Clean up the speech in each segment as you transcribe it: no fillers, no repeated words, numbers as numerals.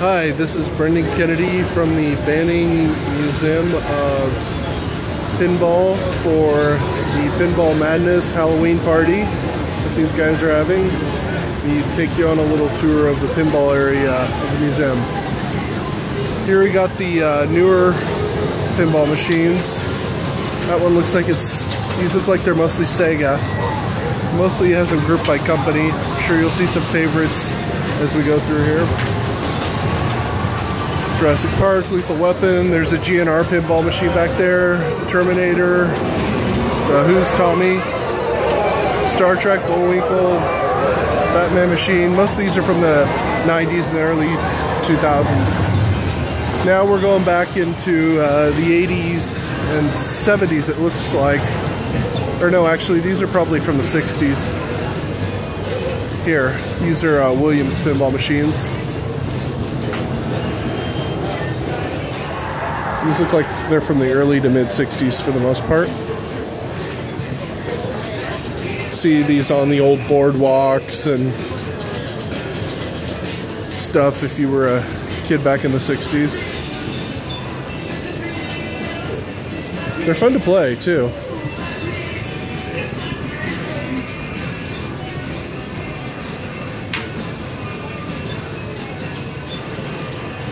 Hi, this is Brendan Kennedy from the Banning Museum of Pinball for the Pinball Madness Halloween party that these guys are having. We take you on a little tour of the pinball area of the museum. Here we got the newer pinball machines. That one looks like these look like they're mostly Sega. Mostly has them grouped by company. I'm sure you'll see some favorites as we go through here. Jurassic Park, Lethal Weapon, there's a GNR pinball machine back there, Terminator, Who's Tommy, Star Trek, Bullwinkle, Batman machine. Most of these are from the 90s and the early 2000s. Now we're going back into the 80s and 70s, it looks like. Or no, actually these are probably from the 60s. Here, these are Williams pinball machines. These look like they're from the early to mid 60s for the most part. See these on the old boardwalks and stuff if you were a kid back in the 60s. They're fun to play too.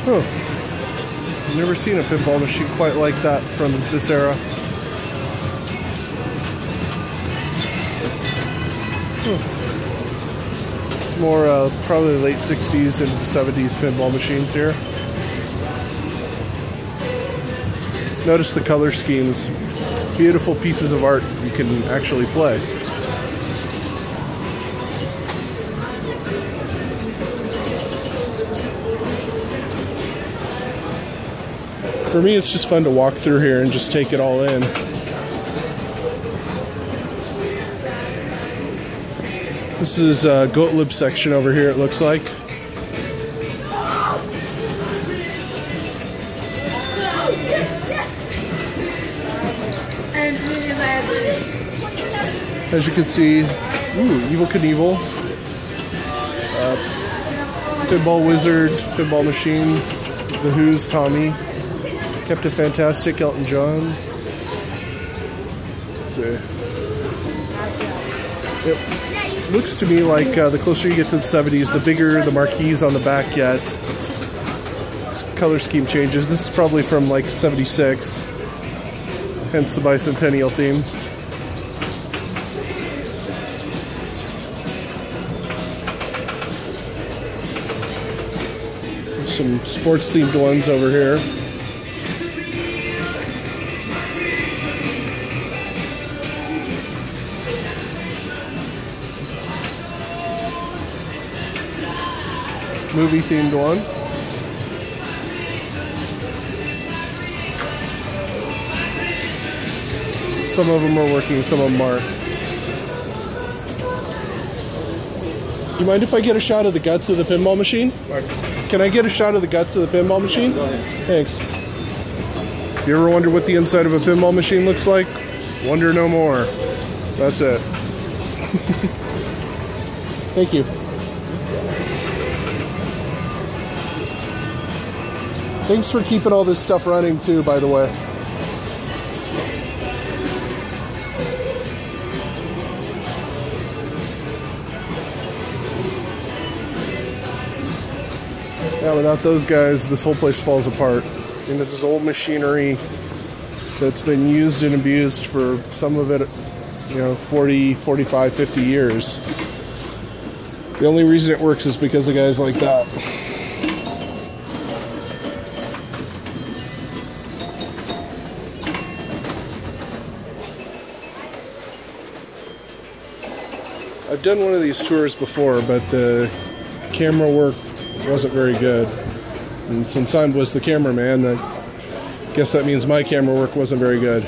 Huh. I've never seen a pinball machine quite like that from this era. It's more probably late 60s and 70s pinball machines here. Notice the color schemes. Beautiful pieces of art you can actually play. For me, it's just fun to walk through here and just take it all in. This is a Gottlieb section over here, it looks like. As you can see, Evel Knievel, Pinball Wizard, Pinball Machine, The Who's Tommy, Captain Fantastic, Elton John. It looks to me like the closer you get to the 70s, the bigger the marquees on the back get. This color scheme changes. This is probably from like 76, hence the bicentennial theme. There's some sports themed ones over here. Movie themed one. Some of them are working, some of them aren't. You mind if I get a shot of the guts of the pinball machine? Can I get a shot of the guts of the pinball machine? Go ahead. Thanks. You ever wonder what the inside of a pinball machine looks like? Wonder no more. That's it. Thank you. Thanks for keeping all this stuff running too, by the way. Yeah, without those guys, this whole place falls apart. And this is old machinery that's been used and abused for some of it, 40, 45, 50 years. The only reason it works is because of guys like that. I've done one of these tours before, but the camera work wasn't very good. And since I was the cameraman, I guess that means my camera work wasn't very good.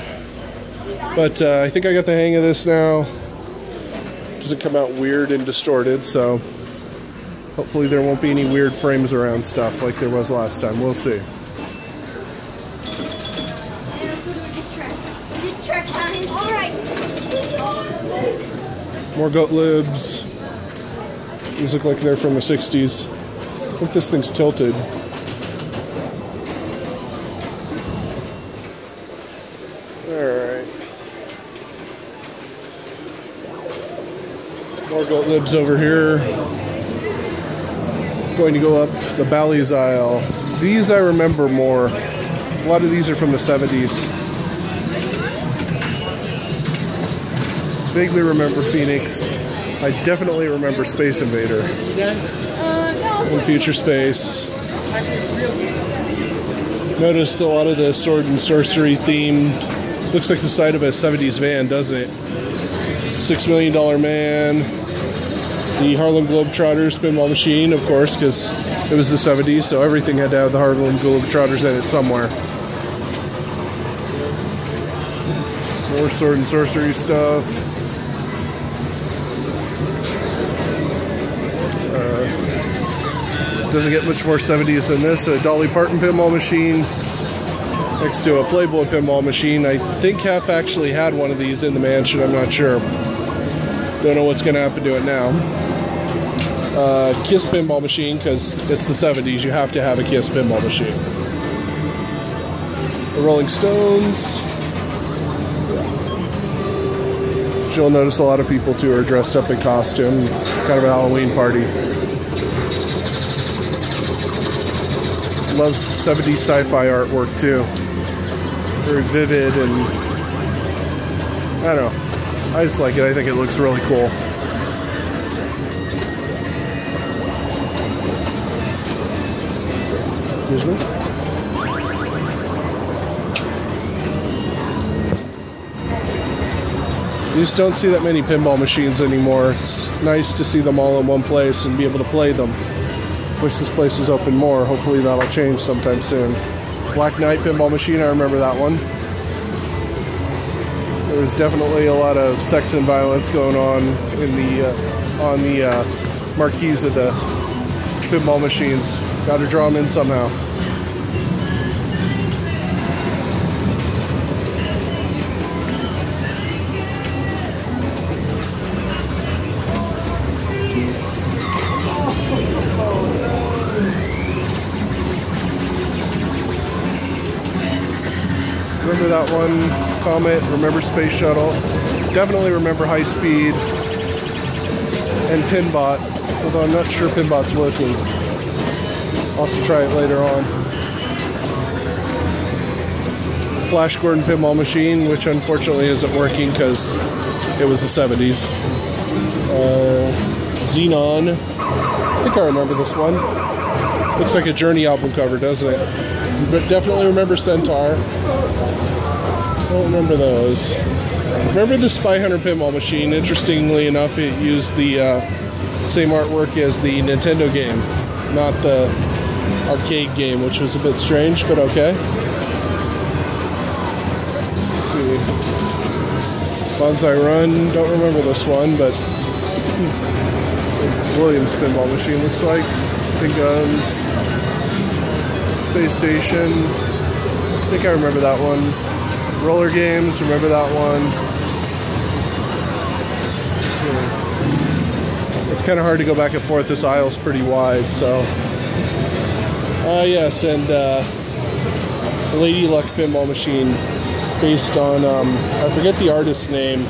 But I think I got the hang of this now. It doesn't come out weird and distorted, so hopefully there won't be any weird frames around stuff like there was last time. We'll see. More Gottliebs. These look like they're from the 60s. I think this thing's tilted. More goat libs over here. Going to go up the Bally's aisle. These I remember more. A lot of these are from the 70s. Vaguely remember Phoenix. I definitely remember Space Invader. In Future Space. Notice a lot of the sword and sorcery themed. Looks like the side of a 70s van, doesn't it? $6 Million Man. The Harlem Globetrotters pinball machine, of course, because it was the 70s, so everything had to have the Harlem Globetrotters in it somewhere. More sword and sorcery stuff. Doesn't get much more 70s than this. A Dolly Parton pinball machine next to a Playboy pinball machine. I think Hef actually had one of these in the mansion. I'm not sure. Don't know what's going to happen to it now. Kiss pinball machine, because it's the 70s. You have to have a Kiss pinball machine. The Rolling Stones. You'll notice a lot of people too are dressed up in costume. It's kind of a Halloween party. Loves 70s sci-fi artwork too. Very vivid, and I don't know. I just like it. I think it looks really cool. Excuse me. You just don't see that many pinball machines anymore. It's nice to see them all in one place and be able to play them. Wish this place was open more. Hopefully that'll change sometime soon. Black Knight pinball machine, I remember that one. There was definitely a lot of sex and violence going on in on the marquees of the pinball machines. Got to draw them in somehow. Remember that one, Comet, remember Space Shuttle, definitely remember High Speed, and Pinbot, although I'm not sure Pinbot's working. I'll have to try it later on. Flash Gordon pinball machine, which unfortunately isn't working because it was the 70s. Xenon, I think I remember this one. Looks like a Journey album cover, doesn't it? But definitely remember Centaur. Don't remember those. Remember the Spy Hunter pinball machine. Interestingly enough, it used the same artwork as the Nintendo game, not the arcade game, which was a bit strange, but okay. Let's see. Bonsai Run. Don't remember this one, but Williams pinball machine looks like. Big Guns. Space Station. I think I remember that one. Roller Games, remember that one. It's kind of hard to go back and forth. This aisle's pretty wide, so. Yes, and Lady Luck pinball machine based on, I forget the artist's name,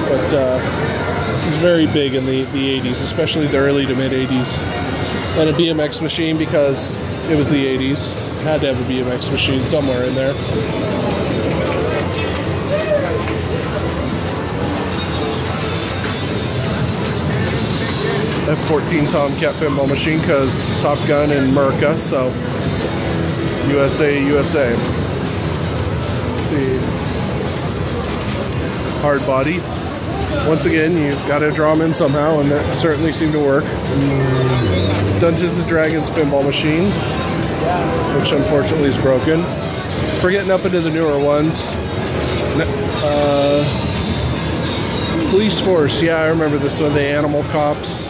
but it's very big in the 80s, especially the early to mid 80s. And a BMX machine because it was the 80s. Had to have a BMX machine somewhere in there. F-14 Tomcat pinball machine because Top Gun and Merca, so USA, USA. Let's see. Hard body. Once again, you got to draw them in somehow, and that certainly seemed to work. Dungeons & Dragons pinball machine, which unfortunately is broken. We're getting up into the newer ones. Police Force, yeah, I remember this one, the Animal Cops.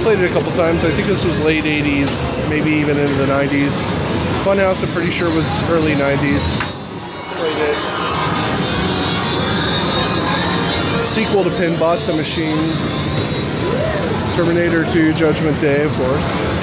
Played it a couple times. I think this was late 80s, maybe even into the 90s. Funhouse, I'm pretty sure was early 90s. Played it. Sequel to Pinbot, the machine. Terminator 2, Judgment Day, of course.